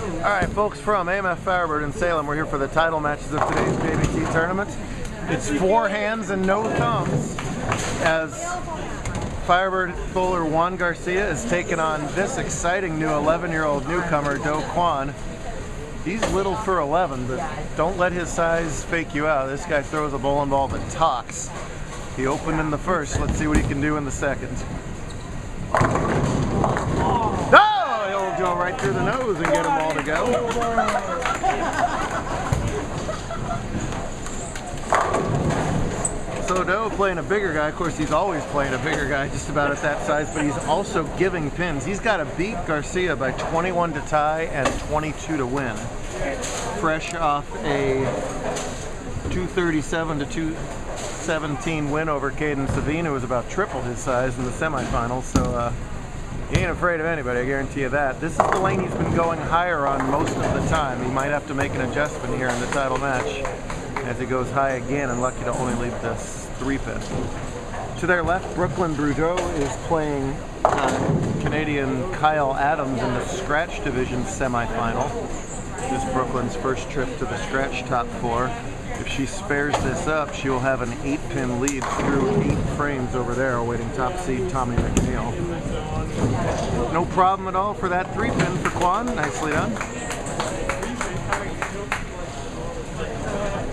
Alright folks, from AMF Firebird in Salem, we're here for the title matches of today's JBT tournament. It's 4 hands and no thumbs, as Firebird bowler Juan Garcia is taking on this exciting new 11-year-old newcomer, Do Kwon. He's little for 11, but don't let his size fake you out. This guy throws a bowling ball that talks. He opened in the first, let's see what he can do in the second. Oh, he'll go right through the nose and get them all to go. So Do playing a bigger guy. Of course, he's always playing a bigger guy, just about at that size, but he's also giving pins. He's got to beat Garcia by 21 to tie and 22 to win. Fresh off a 237 to 217 win over Caden Savine, who was about triple his size in the semifinals. So he ain't afraid of anybody, I guarantee you that. This is the lane he's been going higher on most of the time. He might have to make an adjustment here in the title match as he goes high again, and lucky to only leave this 3-pin. To their left, Brooklyn Brudeau is playing Canadian Kyle Adams in the Scratch Division semifinal. This is Brooklyn's first trip to the Scratch Top 4. If she spares this up, she will have an 8-pin lead through 8 frames over there, awaiting top seed Tommy McNeil. No problem at all for that 3-pin for Kwon. Nicely done.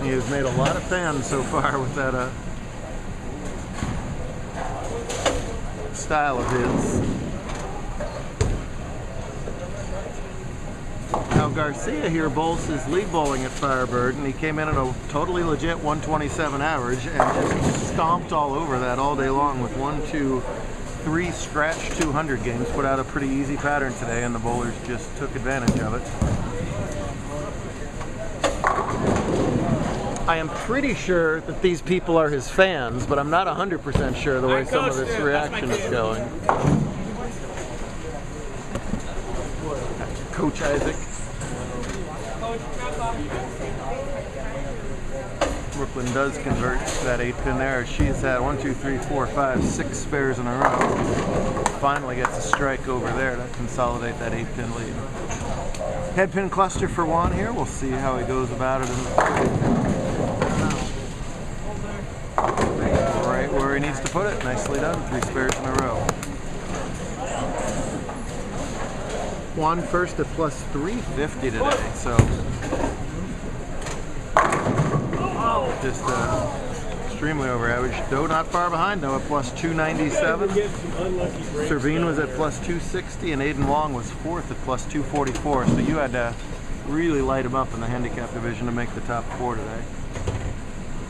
He has made a lot of fans so far with that style of his. Now Garcia here bowls his lead bowling at Firebird, and he came in at a totally legit 127 average and just stomped all over that all day long with 1, 2, 3 scratch 200 games. Put out a pretty easy pattern today, and the bowlers just took advantage of it. I am pretty sure that these people are his fans, but I'm not 100% sure the way some of this reaction is going. Coach Isaac. Brooklyn does convert that 8-pin there. She's had 1, 2, 3, 4, 5, 6 spares in a row. Finally gets a strike over there to consolidate that 8-pin lead. Head pin cluster for Juan here. We'll see how he goes about it in the third. Right where he needs to put it. Nicely done. 3 spares in a row. Juan first at plus 350 today, so just extremely over average. Do not far behind though at plus 297. Servine was at plus 260, and Aiden Long was 4th at plus 244. So you had to really light him up in the handicap division to make the top 4 today.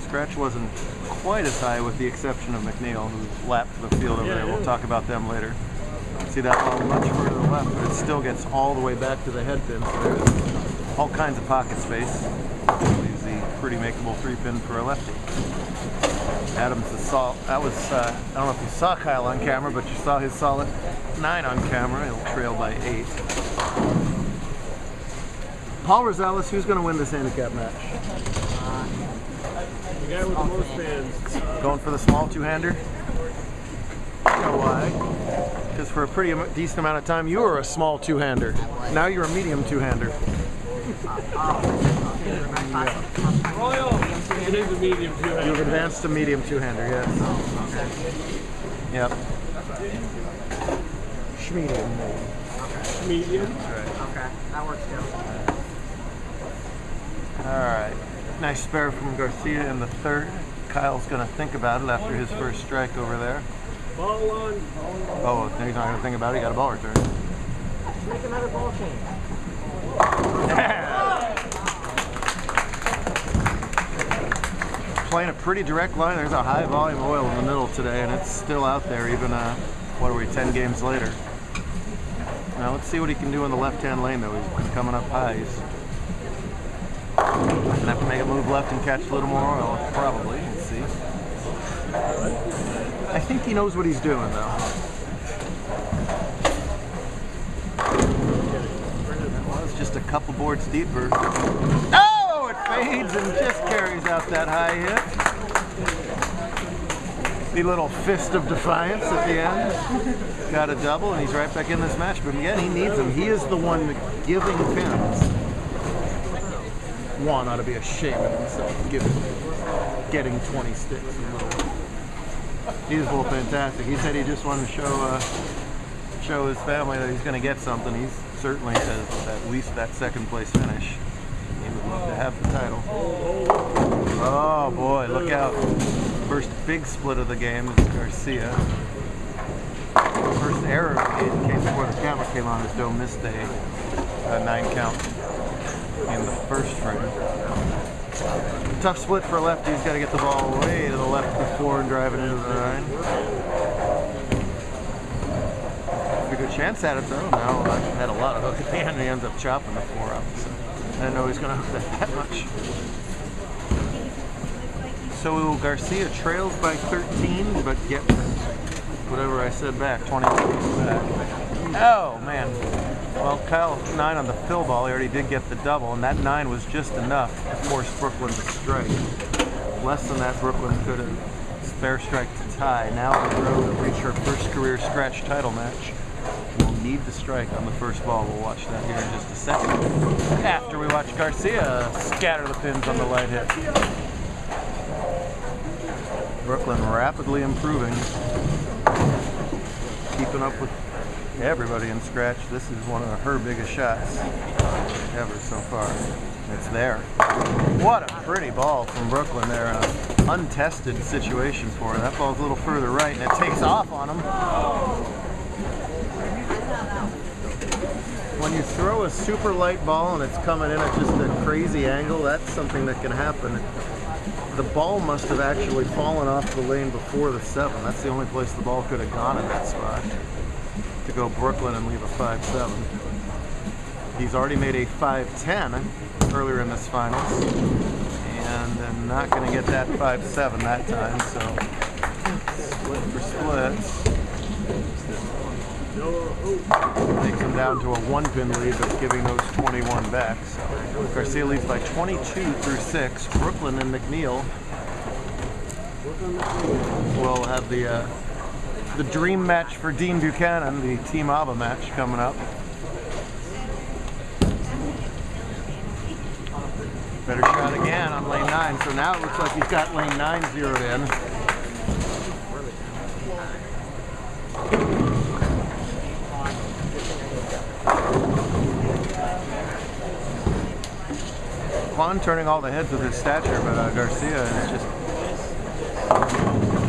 Scratch wasn't quite as high, with the exception of McNeil, who lapped the field over there. We'll talk about them later. See that ball much further to the left, but it still gets all the way back to the head pin, so there's all kinds of pocket space. Leaves the pretty makeable 3-pin for a lefty. Adams saw, that was, I don't know if you saw Kyle on camera, but you saw his solid 9 on camera. He'll trail by 8. Paul Rosales, who's going to win this handicap match? The guy with the most fans. Going for the small 2-hander? You know why? Because for a pretty decent amount of time you were a small 2-hander. Now you're a medium 2-hander. Royal, it is a medium 2-hander. You've advanced to medium 2-hander, yes. Yep. Schmedium. Medium. That's right. Okay, that works too. Alright. Nice spare from Garcia in the third. Kyle's going to think about it after his first strike over there. Ball on. Oh, he's not going to think about it. He got a ball return. Make another ball change. Playing a pretty direct line. There's a high volume oil in the middle today, and it's still out there even, what are we, 10 games later. Now let's see what he can do in the left-hand lane, though. He's coming up high. He's going to have to make a move left and catch a little more oil, probably. Let's see. I think he knows what he's doing, though. Well, it's just a couple boards deeper. Oh, it fades and just carries out that high hit. The little fist of defiance at the end. Got a double, and he's right back in this match. But again, he needs them. He is the one giving pins. Juan ought to be ashamed of himself getting 20 sticks in the middle. He's a little fantastic. He said he just wanted to show his family that he's going to get something. He's certainly has at least that second place finish. He would love to have the title. Oh boy, look out. First big split of the game is Garcia. First error of the game came before the camera came on as Doe missed a 9 count in the first frame. Tough split for a lefty. He's got to get the ball way to the left before driving into the 9. Pretty good chance at it though. Now had a lot of hook at the end and he ends up chopping the 4 up. So I didn't know he was going to hook that much. So Garcia trails by 13, but gets whatever I said back, 21 back. Oh man. Well, Kyle 9 on the fill ball. He already did get the double, and that 9 was just enough to force Brooklyn to strike. Less than that, Brooklyn could have spare strike to tie. Now on the road to reach her first career scratch title match. We'll need the strike on the first ball. We'll watch that here in just a second. After we watch Garcia scatter the pins on the light hit. Brooklyn rapidly improving. Keeping up with everybody in scratch. This is one of her biggest shots ever so far. It's there. What a pretty ball from Brooklyn there. An untested situation for her. That ball's a little further right and it takes off on him. When you throw a super light ball and it's coming in at just a crazy angle, that's something that can happen. The ball must have actually fallen off the lane before the 7. That's the only place the ball could have gone in that spot. To go Brooklyn and leave a 5-7. He's already made a 5-10 earlier in this finals, and not going to get that 5-7 that time. So split for split, takes him down to a 1-pin lead, but giving those 21 back. So Garcia leads by 22 through 6. Brooklyn and McNeil will have the dream match for Dean Buchanan, the Team ABBA match coming up. Better shot again on lane 9. So now it looks like he's got lane 9 zeroed in. Juan turning all the heads with his stature, but Garcia is just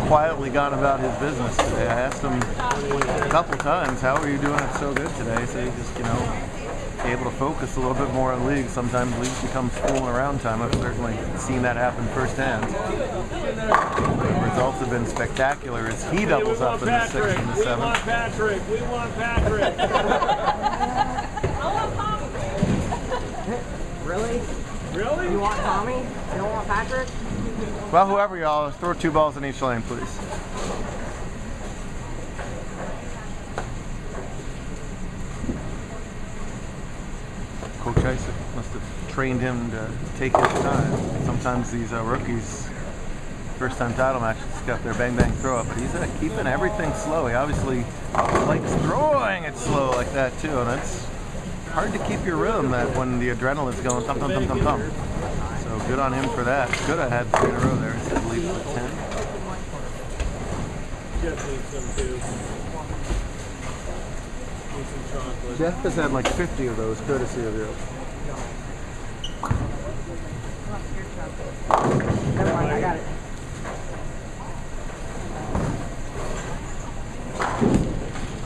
quietly gone about his business today. I asked him a couple times, how are you doing it so good today? So he just, able to focus a little bit more on leagues. Sometimes leagues become fooling around time. I've certainly seen that happen firsthand. The results have been spectacular as he doubles up in the 6th and the 7th. We want Patrick! We want Patrick! Really? Really? You want Tommy? You don't want Patrick? Well, whoever y'all, throw 2 balls in each lane, please. Coach Isaac must have trained him to take his time. Sometimes these rookies, first-time title matches, got their bang-bang throw-up, but he's keeping everything slow. He obviously likes throwing it slow like that, too, and it's hard to keep your rhythm that when the adrenaline's going thump, thump, thump, thump, thump. So good on him for that. Could have had 3 in a row there instead of leaving with 10. Jeff has had like 50 of those, courtesy of you. Never mind, I got it.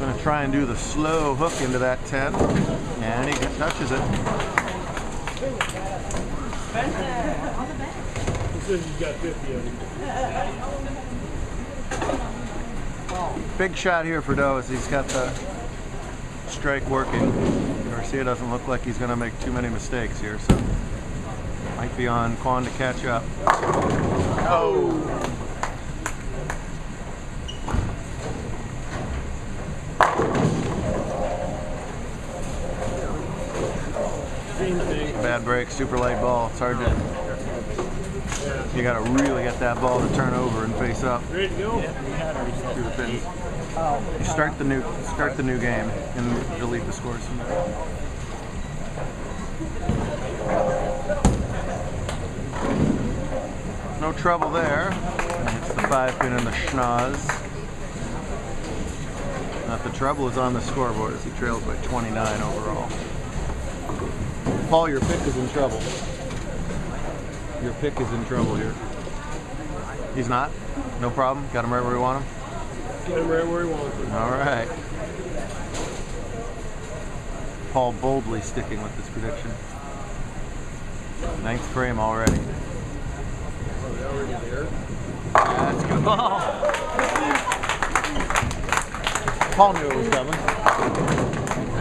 Going to try and do the slow hook into that 10, and he touches it. He says he's got 50 of them. Big shot here for Doe as he's got the strike working. Garcia doesn't look like he's going to make too many mistakes here, so might be on Quan to catch up. Oh! Bad break, super light ball. It's hard to You got to really get that ball to turn over and face up Ready to go? through the pins. You start the new game and delete the scores from there. No trouble there. It's the 5-pin and the schnoz. The trouble is on the scoreboard as he trails by 29 overall. Paul, your pick is in trouble. Your pick is in trouble here. He's not? No problem? Got him right where we want him? Get him right where he wants him. All right. Paul boldly sticking with this prediction. 9th frame already. That's a good ball. Paul knew it was coming.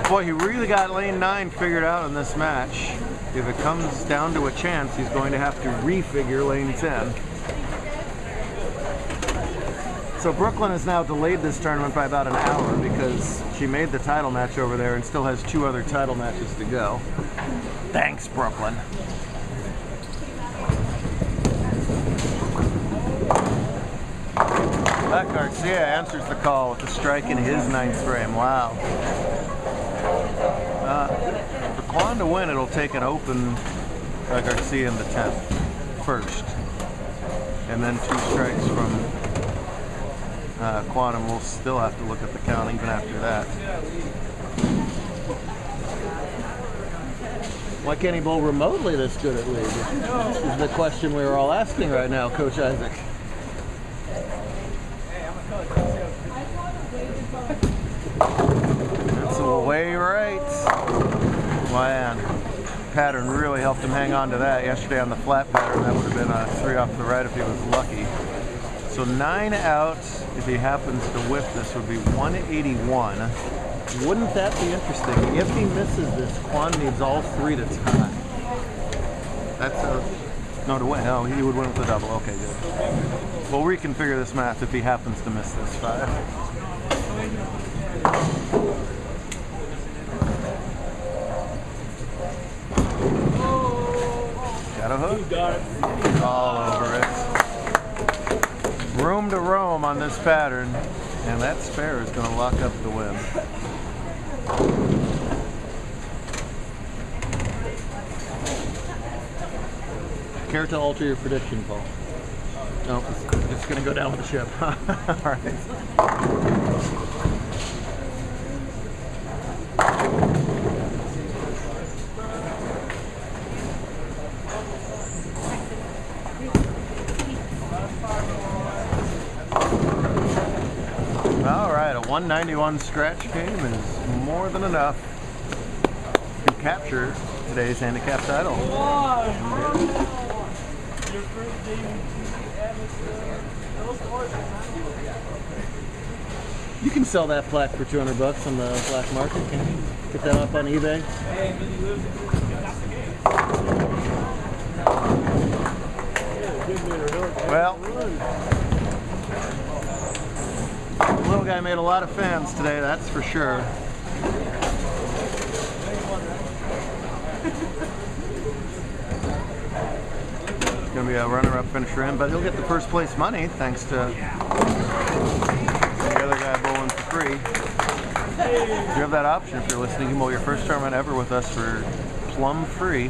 Boy, he really got lane 9 figured out in this match. If it comes down to a chance, he's going to have to refigure lane 10. So Brooklyn has now delayed this tournament by about an hour because she made the title match over there and still has 2 other title matches to go. Thanks, Brooklyn. That Garcia answers the call with a strike in his 9th frame. Wow. For Quan to win, it'll take an open Garcia in the 10th first. And then 2 strikes from Quan, and we'll still have to look at the count even after that. Why can't he bowl remotely this good at league? This is the question we were all asking right now, Coach Isaac. That's way right. Wow. Pattern really helped him hang on to that yesterday on the flat pattern. That would have been a 3 off the right if he was lucky. So 9 out, if he happens to whip this, would be 181. Wouldn't that be interesting? If he misses this, Quan needs all 3 to tie. That's a... No, to win. No, he would win with the double. Okay, good. We'll reconfigure this math if he happens to miss this 5. Got a hook? Got it. All over it. Room to roam on this pattern, and that spare is going to lock up the win. Care to alter your prediction, Paul? No, it's going to go down with the ship. All right. All right, a 191 scratch game is more than enough to capture today's handicap title. You can sell that plaque for $200 on the black market. Can you get that up on eBay? Well, the little guy made a lot of fans today, that's for sure. It's going to be a runner-up finisher in, but he'll get the first place money thanks to the other guy bowling for free. You have that option if you're listening. You can bowl your first tournament ever with us for plumb free.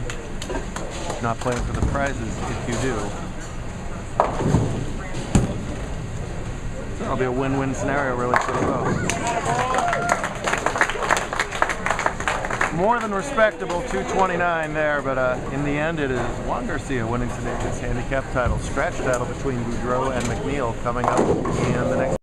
Not playing for the prizes if you do. That'll be a win-win scenario really for both. More than respectable 229 there, but in the end it is Juan Garcia winning today's handicap title. Scratch battle between Boudreaux and McNeil coming up in the next